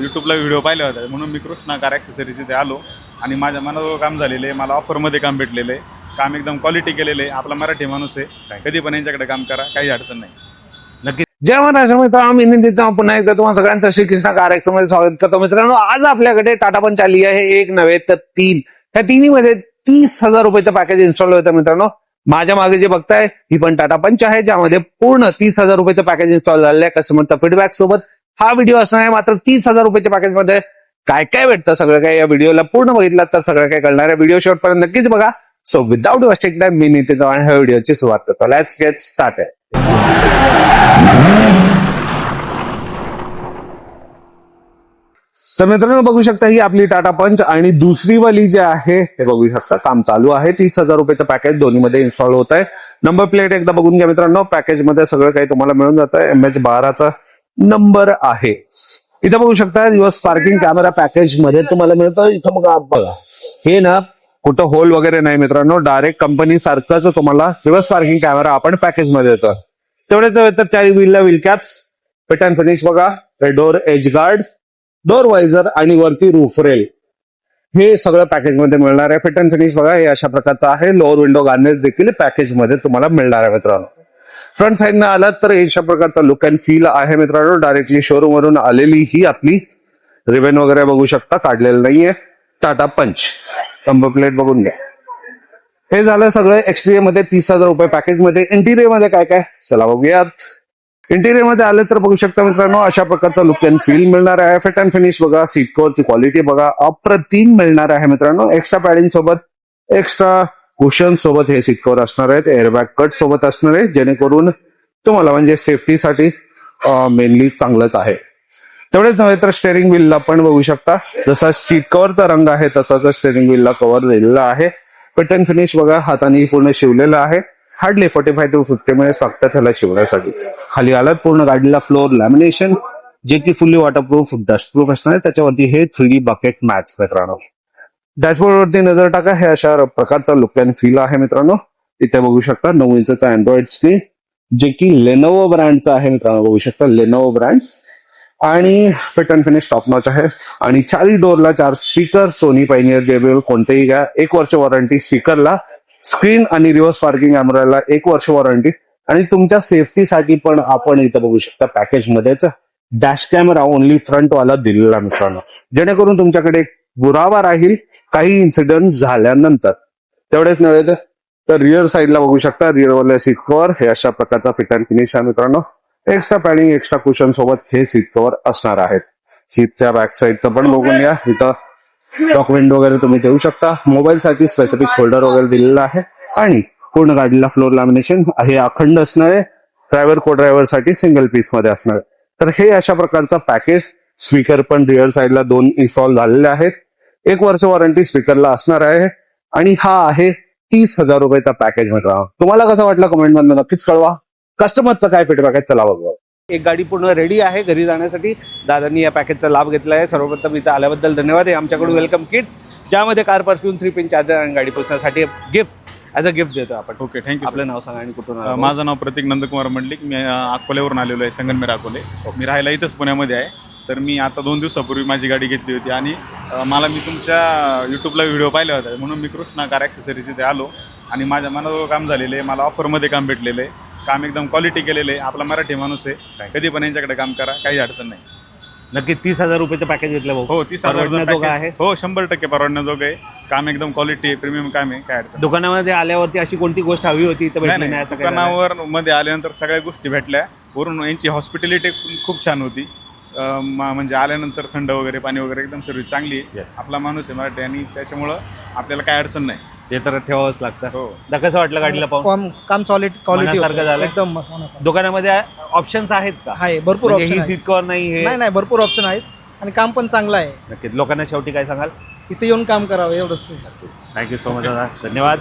यूट्यूबला video पाहिले होते म्हणून मी कृष्णा कार ॲक्सेसरीज इथे आलो आणि माझ्या मनाजवळ काम झालेलं आहे. मला ऑफरमध्ये काम भेटलेलं आहे. काम एकदम क्वालिटी केलेलं आहे. आपला मराठी माणूस आहे, कधी पण यांच्याकडे काम करा, काही अडचण नाही. नक्की. जय महाराष्ट्र मित्रांनो, मी नितीन पुन्हा एकदा तुम्हाला सगळ्यांचं श्रीकृष्णा कार मध्ये स्वागत करतो. मित्रांनो, आज आपल्याकडे टाटा पंच आली आहे. एक नव्हे तर तीन. ह्या तिन्हीमध्ये 30,000 रुपयाचं पॅकेज इन्स्टॉल होतं. मित्रांनो, माझ्या मागे जे बघताय ही पण टाटा पंच आहे, ज्यामध्ये पूर्ण 30,000 रुपयाचं पॅकेज इन्स्टॉल झालेलं आहे. कस्टमरचा फीडबॅक सोबत हा व्हिडिओ असणार आहे. मात्र 30,000 रुपयाच्या पॅकेजमध्ये काय काय भेटतं सगळं काय या व्हिडिओला पूर्ण बघितलं तर सगळं काय कळणार आहे. व्हिडिओ शेवटपर्यंत नक्कीच बघा. सो विदाउट वेस्टिंग टाइम मी नितीन चव्हाण ह्या व्हिडिओची सुरुवात करतो. Let's get started. तर मित्रांनो, बघू शकता ही आपली टाटा पंच आणि दुसरी वाली जी आहे हे बघू शकता काम चालू आहे. 30,000 रुपयाचं पॅकेज दोन्हीमध्ये इन्स्टॉल होत आहे. नंबर प्लेट एकदा बघून घ्या मित्रांनो. पॅकेजमध्ये सगळं काही तुम्हाला मिळून जातं. MH12चा नंबर आहे. इथं बघू शकता रिव्हर्स पार्किंग कॅमेरा पॅकेज मध्ये तुम्हाला मिळतं. इथं बघा हे ना कुठं होल वगैरे नाही मित्रांनो, डायरेक्ट कंपनी सारखंच तुम्हाला रिव्हर्स पार्किंग कॅमेरा आपण पॅकेज मध्ये देतो. तेवढेच नव्हे तर चारी व्हीलला wheel caps, fit and finish बघा, door edge guard, door visor आणि वरती रूफ रेल हे सगळं पॅकेज मध्ये मिळणार आहे. फिट अँड फिनिश बघा हे अशा प्रकारचं आहे. लोअर विंडो गार्निश देखील पॅकेज मध्ये तुम्हाला मिळणार आहे मित्रांनो. फ्रंट साईडनं आलात तर अशा प्रकारचा लुक अँड फील आहे मित्रांनो. डायरेक्टली शोरूम वरून आलेली ही आपली रिबन वगैरे बघू शकता, काढलेलं नाहीये. टाटा पंच नंबर प्लेट बघून घ्या. हे झालं सगळं एक्सटिरियर मध्ये 30,000 रुपये पॅकेज मध्ये. इंटिरियर मध्ये काय काय चला बघूयात. इंटिरियर मध्ये आले तर बघू शकता मित्रांनो अशा प्रकारचा लुक अँड फील मिळणार आहे. फिट अँड फिनिश बघा, सीट कव्हरची क्वालिटी बघा, अप्रतिम मिळणार आहे मित्रांनो. एक्स्ट्रा पॅडिंग सोबत, एक्स्ट्रा कुशन सोबत हे सीट कव्हर असणार आहेत. एअरबॅग कट सोबत असणार आहे, जेणेकरून तुम्हाला म्हणजे सेफ्टीसाठी मेनली चांगलंच आहे. तेवढेच नव्हे तर स्टेअरिंग व्हीलला पण बघू शकता जसा सीट कव्हरचा रंग आहे तसाच स्टेअरिंग व्हीलला कव्हर दिलेला आहे. फिट अँड फिनिश बघा, हाताने पूर्ण शिवलेलं आहे. हार्डली 45 to 50 मिनिट्स लागतात त्याला शिवण्यासाठी. खाली आलात पूर्ण गाडीला फ्लोर लॅमिनेशन जे की फुल्ली वॉटरप्रूफ डस्टप्रूफ असणार आहे. त्याच्यावरती हे 3D बकेट मॅच मित्रांनो. डॅशबोर्ड वरती नजर टाका, हे अशा प्रकारचा लुक अँड फील आहे मित्रांनो. इथे बघू शकता 9 इंचचा अँड्रॉइड स्क्रीन जे की लेनोवो ब्रँडचा आहे मित्रांनो. बघू शकता लेनोवो ब्रँड आणि fit and finish top notch आहे. आणि चारी डोरला 4 स्पीकर, सोनी पायनियर JBL कोणतेही घ्या, 1 वर्ष वॉरंटी स्पीकरला. स्क्रीन आणि रिव्हर्स पार्किंग कॅमेराला 1 वर्ष वॉरंटी. आणि तुमच्या सेफ्टीसाठी पण आपण इथं बघू शकता पॅकेज मध्येच डॅश कॅमेरा ओनली फ्रंट वाला दिलेला मित्रांनो, जेणेकरून तुमच्याकडे पुरावा राहील काही इन्सिडेंट झाल्यानंतर. तेवढेच नव्हे तर रिअर साईडला बघू शकता रिअर वाले सीट कव्हर हे अशा प्रकारचा फिट अँड फिनिश आहे मित्रांनो. एक्स्ट्रा पॅडिंग, एक्स्ट्रा कुशन सोबत हे सीट कव्हर असणार आहेत. सीटच्या बॅक साईडचं पण बघून घ्या. इथं डॉक्युमेंट वगैरे तुम्ही देऊ शकता. मोबाईल साठी स्पेसिफिक फोल्डर वगैरे दिलेला आहे. आणि पूर्ण गाडीला फ्लोर लॅमिनेशन हे अखंड असणार आहे. ड्रायव्हर को ड्रायव्हर साठी सिंगल पीस मध्ये असणार आहे. तर हे अशा प्रकारचा पॅकेज. स्पीकर पण रिअर साईडला 2 इन्स्टॉल झालेले आहेत. 1 वर्ष वॉरंटी स्पीकरला असणार आहे. आणि हा आहे 30,000 रुपयाचा पॅकेज मित्रांनो. तुम्हाला कसं वाटलं कमेंट मध्ये नक्कीच कळवा. कस्टमरचा काय फीडबॅक आहे चला बघू. एक गाडी पूर्ण रेडी आहे घरी जाण्यासाठी. दादांनी या पॅकेजचा लाभ घेतला आहे. सर्वप्रथम इथं आल्याबद्दल धन्यवाद. हे आमच्याकडून वेलकम किट ज्यामध्ये कार परफ्यूम, 3 पिन चार्जर आणि गाडी पोचण्यासाठी गिफ्ट ॲज अ गिफ्ट देतो आपण. Okay, thank you. आपलं नाव सांगा आणि कुठून आला? माझं नाव प्रतीक नंदकुमार मंडलिक. मी अकोल्यावरून आलेलो आहे, संगमनेर अकोले. मी राहायला इथंच पुण्यामध्ये आहे. तर मी आता 2 दिवसापूर्वी माझी गाडी घेतली होती आणि मी तुमच्या यूट्यूबला व्हिडिओ पाहिले होते म्हणून मी कृष्णा कार ॲक्सेसरीज इथे आलो आणि माझ्या मनाजवळ काम झालेलं आहे. मला ऑफरमध्ये काम भेटलेलं आहे. काम एकदम क्वालिटी केलेलं आहे. आपला मराठी माणूस आहे, कधी पण यांच्याकडे काम करा, काही अडचण नाही. नक्की 30,000 रुपयाचं पॅकेज घेतलं भाऊ. हो, 30,000 आहे. हो, 100% परवडण्याजोगं आहे. काम एकदम क्वालिटी आहे, प्रीमियम काम आहे, काय अडचण. दुकानामध्ये आल्यावरती अशी कोणती गोष्ट हवी होती तर भेटली नाही असं काही नाही? दुकानावर मध्ये आल्यानंतर सगळ्या गोष्टी भेटल्या. वरून यांची हॉस्पिटॅलिटी खूप छान होती. म्हणजे आल्यानंतर थंड वगैरे पाणी वगैरे एकदम सर्व्हिस चांगली आहे. आपला माणूस आहे मराठी आणि त्याच्यामुळं आपल्याला काय अडचण नाही. ते तर ठेवावंच लागतं. हो. कसं वाटलं गाडीला पाहून? काम क्वालिटी झालं एकदम मनासारखं. दुकानामध्ये ऑप्शन्स आहेत का? आहे, भरपूर म्हणजे ऑप्शन ही सीट कव्हर नाही हे नाही भरपूर ऑप्शन आहेत आणि काम पण चांगलं आहे. नक्की. लोकांना शेवटी काय सांगाल? इथे येऊन काम करावं एवढंच. थँक्यू सो मच दादा, धन्यवाद.